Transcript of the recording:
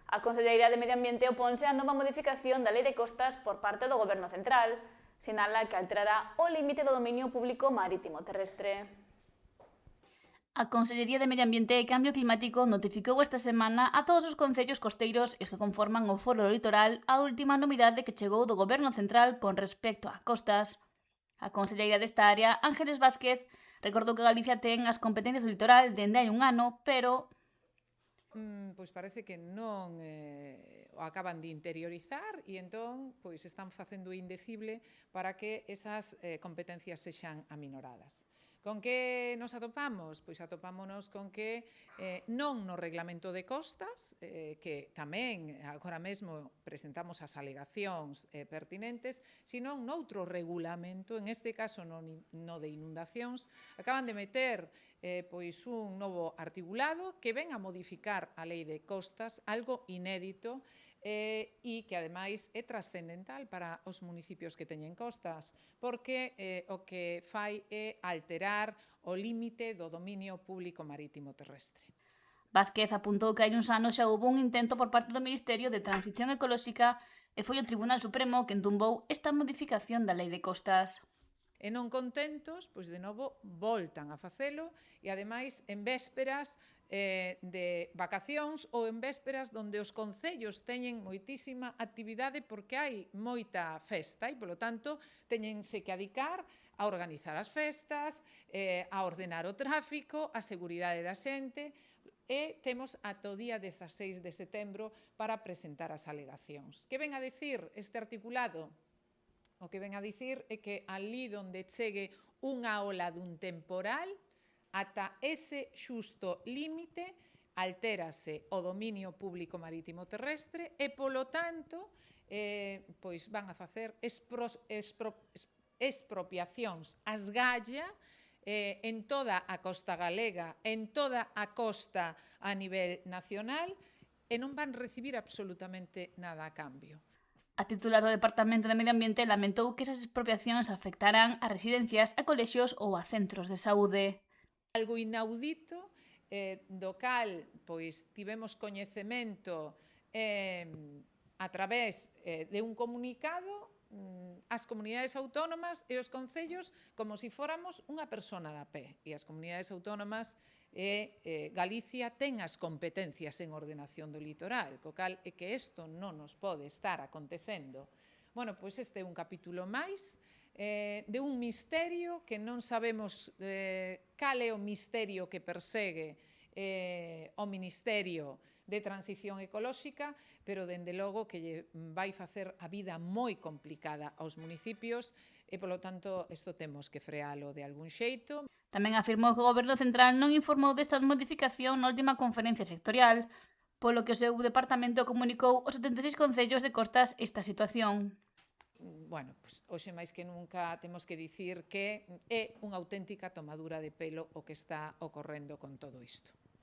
A Conselleira de Medio Ambiente oponse á nova modificación da Lei de Costas por parte do Goberno Central. Sinala que alterará o límite do dominio público marítimo terrestre. A Consellería de Medio Ambiente e Cambio Climático notificou esta semana a todos os concellos costeiros e os que conforman o Foro do Litoral a última novidade que chegou do Goberno Central con respecto a costas. A conselleira desta área, Ángeles Vázquez, recordou que Galicia ten as competencias do litoral dende hai un ano, pero pois parece que non o acaban de interiorizar e entón pois están facendo indecible para que esas competencias sexan aminoradas. Con que nos atopamos? Pois atopámonos con que non no reglamento de costas, que tamén agora mesmo presentamos as alegacións pertinentes, sino noutro regulamento, en este caso no de inundacións, acaban de meter pois un novo articulado que ven a modificar a lei de costas, algo inédito, e que ademais é trascendental para os municipios que teñen costas, porque o que fai é alterar o límite do dominio público marítimo terrestre. Vázquez apuntou que hai uns anos xa houve un intento por parte do Ministerio de Transición Ecolóxica e foi o Tribunal Supremo quen tumbou esta modificación da Lei de Costas. E non contentos, pois de novo voltan a facelo e ademais en vésperas de vacacións ou en vésperas onde os concellos teñen moitísima actividade porque hai moita festa e, polo tanto, teñense que adicar a organizar as festas, a ordenar o tráfico, a seguridade da xente e temos ata o día 16 de setembro para presentar as alegacións. Que ven a dicir este articulado? O que ven a dicir é que ali onde chegue unha ola dun temporal, ata ese xusto límite altérase o dominio público marítimo terrestre e, polo tanto, pois van a facer expropiacións ás galla en toda a costa galega, en toda a costa a nivel nacional e non van recibir absolutamente nada a cambio. A titular do Departamento de Medio Ambiente lamentou que esas expropiacións afectarán a residencias, a colexios ou a centros de saúde. Algo inaudito, do cal pois tivemos coñecemento a través de un comunicado as comunidades autónomas e os concellos como se fóramos unha persona da pé. E as comunidades autónomas e Galicia ten as competencias en ordenación do litoral, co cal é que isto non nos pode estar acontecendo. Bueno, pois este é un capítulo máis de un misterio que non sabemos cal é o misterio que persegue o Ministerio de Transición Ecolóxica, pero, dende logo, que lle vai facer a vida moi complicada aos municipios e, polo tanto, isto temos que frealo de algún xeito. Tamén afirmou que o Goberno Central non informou desta modificación na última conferencia sectorial, polo que o seu departamento comunicou aos 76 concellos de costas esta situación. Bueno, pois, hoxe máis que nunca temos que dicir que é unha auténtica tomadura de pelo o que está ocorrendo con todo isto.